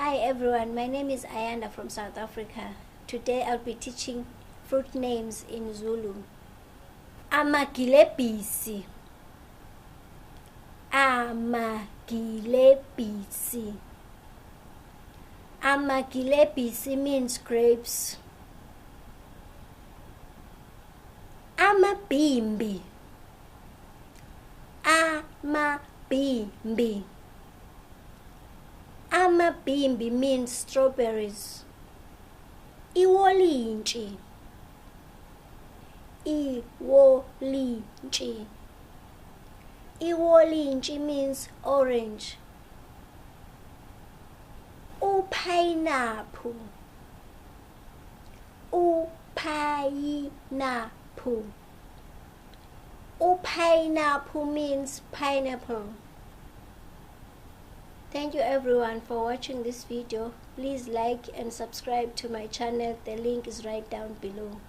Hi everyone, my name is Ayanda from South Africa. Today I'll be teaching fruit names in Zulu. Amagilebhisi. Amagilebhisi. Amagilebhisi means grapes. Amabhimbi. Amabhimbi. Amabhimbi means strawberries. Iwolintshi. Iwolintshi. Iwolintshi means orange. Pineapple. Pineapple. Pineapple means pineapple. Thank you everyone for watching this video. Please like and subscribe to my channel. The link is right down below.